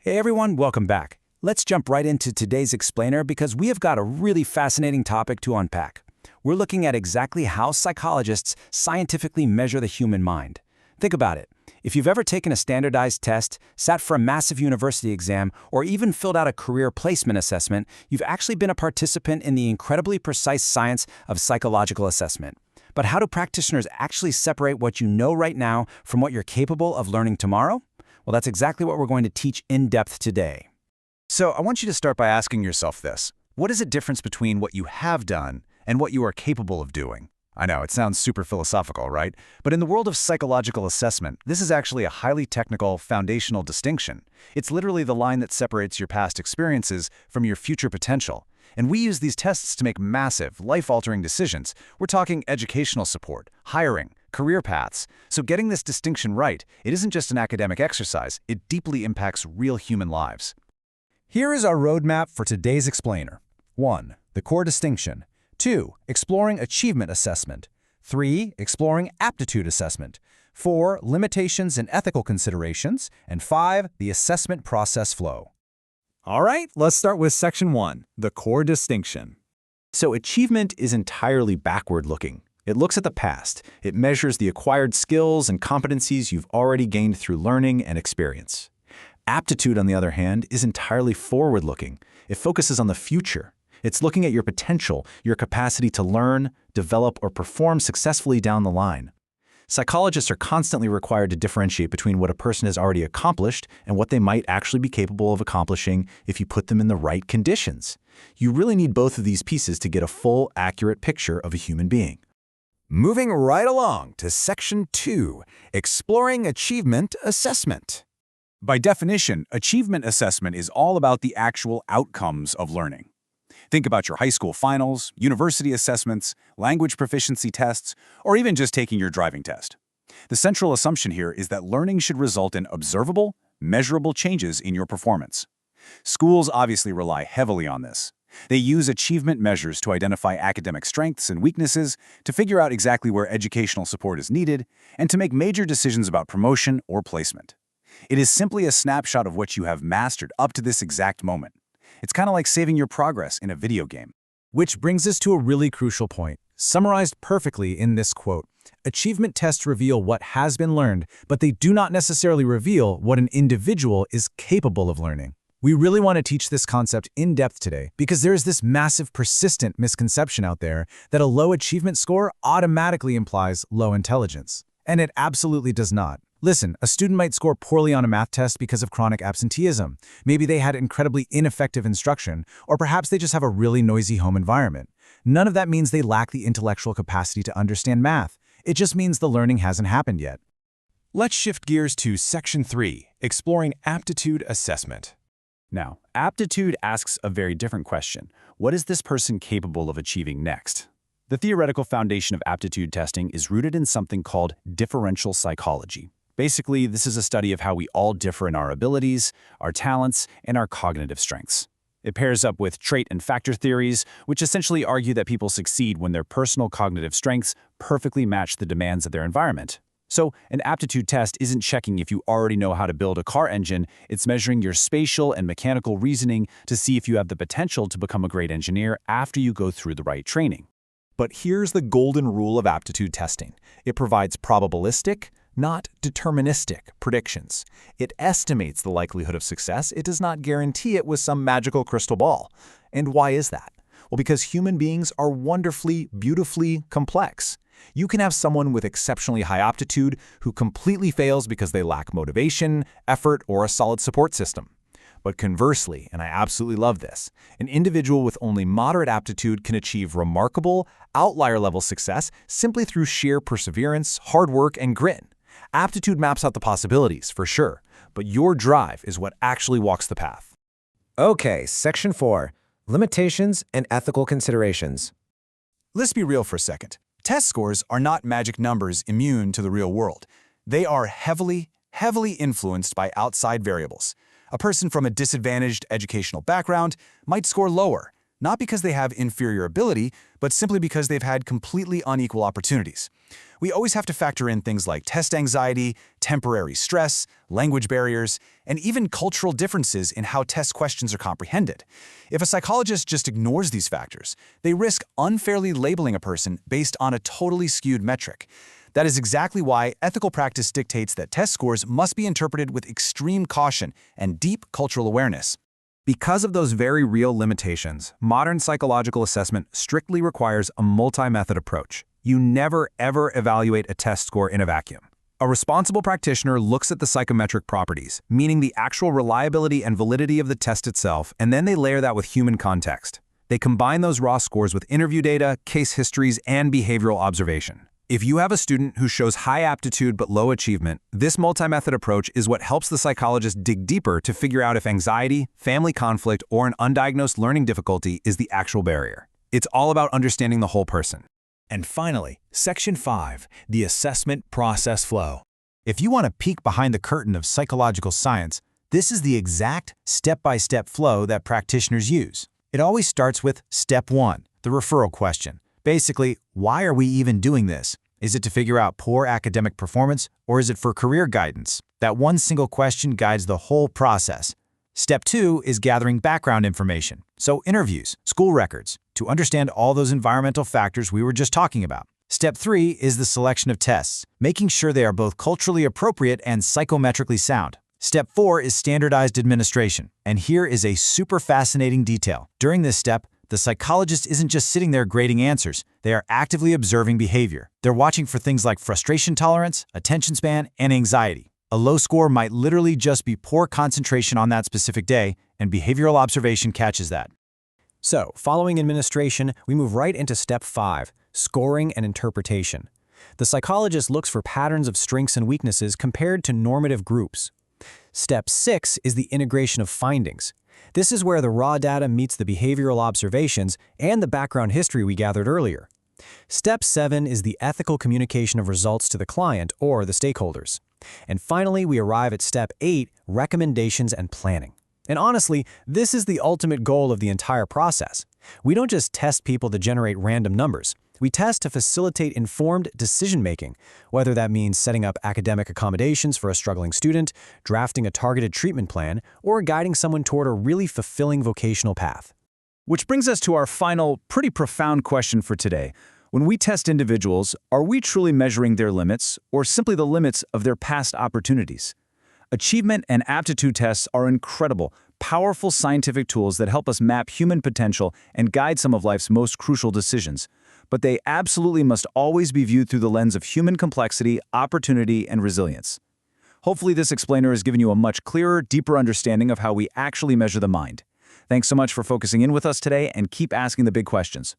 Hey everyone, welcome back. Let's jump right into today's explainer because we have got a really fascinating topic to unpack. We're looking at exactly how psychologists scientifically measure the human mind. Think about it. If you've ever taken a standardized test, sat for a massive university exam, or even filled out a career placement assessment, you've actually been a participant in the incredibly precise science of psychological assessment. But how do practitioners actually separate what you know right now from what you're capable of learning tomorrow? Well, that's exactly what we're going to teach in depth today. So I want you to start by asking yourself this. What is the difference between what you have done and what you are capable of doing? I know, it sounds super philosophical, right? But in the world of psychological assessment, this is actually a highly technical, foundational distinction. It's literally the line that separates your past experiences from your future potential. And we use these tests to make massive, life-altering decisions. We're talking educational support, hiring, career paths. So getting this distinction right, it isn't just an academic exercise, it deeply impacts real human lives. Here is our roadmap for today's explainer. 1. The core distinction. 2. Exploring achievement assessment. 3. Exploring aptitude assessment. 4. Limitations and ethical considerations. And 5. The assessment process flow. All right, let's start with Section 1, the core distinction. So achievement is entirely backward-looking. It looks at the past. It measures the acquired skills and competencies you've already gained through learning and experience. Aptitude, on the other hand, is entirely forward-looking. It focuses on the future. It's looking at your potential, your capacity to learn, develop, or perform successfully down the line. Psychologists are constantly required to differentiate between what a person has already accomplished and what they might actually be capable of accomplishing if you put them in the right conditions. You really need both of these pieces to get a full, accurate picture of a human being. Moving right along to Section 2, Exploring Achievement Assessment. By definition, achievement assessment is all about the actual outcomes of learning. Think about your high school finals, university assessments, language proficiency tests, or even just taking your driving test. The central assumption here is that learning should result in observable, measurable changes in your performance. Schools obviously rely heavily on this. They use achievement measures to identify academic strengths and weaknesses, to figure out exactly where educational support is needed, and to make major decisions about promotion or placement. It is simply a snapshot of what you have mastered up to this exact moment. It's kind of like saving your progress in a video game. Which brings us to a really crucial point, summarized perfectly in this quote. Achievement tests reveal what has been learned, but they do not necessarily reveal what an individual is capable of learning. We really want to teach this concept in depth today because there is this massive, persistent misconception out there that a low achievement score automatically implies low intelligence. And it absolutely does not. Listen, a student might score poorly on a math test because of chronic absenteeism. Maybe they had incredibly ineffective instruction, or perhaps they just have a really noisy home environment. None of that means they lack the intellectual capacity to understand math. It just means the learning hasn't happened yet. Let's shift gears to Section 3, Exploring Aptitude Assessment. Now, aptitude asks a very different question. What is this person capable of achieving next? The theoretical foundation of aptitude testing is rooted in something called differential psychology. Basically, this is a study of how we all differ in our abilities, our talents, and our cognitive strengths. It pairs up with trait and factor theories, which essentially argue that people succeed when their personal cognitive strengths perfectly match the demands of their environment. So, an aptitude test isn't checking if you already know how to build a car engine, it's measuring your spatial and mechanical reasoning to see if you have the potential to become a great engineer after you go through the right training. But here's the golden rule of aptitude testing. It provides probabilistic, not deterministic predictions. It estimates the likelihood of success. It does not guarantee it with some magical crystal ball. And why is that? Well, because human beings are wonderfully, beautifully complex. You can have someone with exceptionally high aptitude who completely fails because they lack motivation, effort, or a solid support system. But conversely, and I absolutely love this, an individual with only moderate aptitude can achieve remarkable, outlier-level success simply through sheer perseverance, hard work, and grit. Aptitude maps out the possibilities, for sure, but your drive is what actually walks the path. Okay, Section 4, Limitations and Ethical Considerations. Let's be real for a second. Test scores are not magic numbers immune to the real world. They are heavily influenced by outside variables. A person from a disadvantaged educational background might score lower, not because they have inferior ability, but simply because they've had completely unequal opportunities. We always have to factor in things like test anxiety, temporary stress, language barriers, and even cultural differences in how test questions are comprehended. If a psychologist just ignores these factors, they risk unfairly labeling a person based on a totally skewed metric. That is exactly why ethical practice dictates that test scores must be interpreted with extreme caution and deep cultural awareness. Because of those very real limitations, modern psychological assessment strictly requires a multi-method approach. You never, ever evaluate a test score in a vacuum. A responsible practitioner looks at the psychometric properties, meaning the actual reliability and validity of the test itself, and then they layer that with human context. They combine those raw scores with interview data, case histories, and behavioral observation. If you have a student who shows high aptitude but low achievement, this multi-method approach is what helps the psychologist dig deeper to figure out if anxiety, family conflict, or an undiagnosed learning difficulty is the actual barrier. It's all about understanding the whole person. And finally, Section 5, the assessment process flow. If you want to peek behind the curtain of psychological science, this is the exact step-by-step flow that practitioners use. It always starts with Step 1, the referral question. Basically, why are we even doing this? Is it to figure out poor academic performance, or is it for career guidance? That one single question guides the whole process. Step 2 is gathering background information, so interviews, school records, to understand all those environmental factors we were just talking about. Step 3 is the selection of tests, making sure they are both culturally appropriate and psychometrically sound. Step 4 is standardized administration, and here is a super fascinating detail. During this step, the psychologist isn't just sitting there grading answers, they are actively observing behavior. They're watching for things like frustration tolerance, attention span, and anxiety. A low score might literally just be poor concentration on that specific day, and behavioral observation catches that. So, following administration, we move right into Step 5, scoring and interpretation. The psychologist looks for patterns of strengths and weaknesses compared to normative groups. Step 6 is the integration of findings. This is where the raw data meets the behavioral observations and the background history we gathered earlier. Step 7 is the ethical communication of results to the client or the stakeholders. And finally, we arrive at Step 8, recommendations and planning. And honestly, this is the ultimate goal of the entire process. We don't just test people to generate random numbers. We test to facilitate informed decision-making, whether that means setting up academic accommodations for a struggling student, drafting a targeted treatment plan, or guiding someone toward a really fulfilling vocational path. Which brings us to our final, pretty profound question for today. When we test individuals, are we truly measuring their limits, or simply the limits of their past opportunities? Achievement and aptitude tests are incredible, powerful scientific tools that help us map human potential and guide some of life's most crucial decisions. But they absolutely must always be viewed through the lens of human complexity, opportunity, and resilience. Hopefully this explainer has given you a much clearer, deeper understanding of how we actually measure the mind. Thanks so much for focusing in with us today, and keep asking the big questions.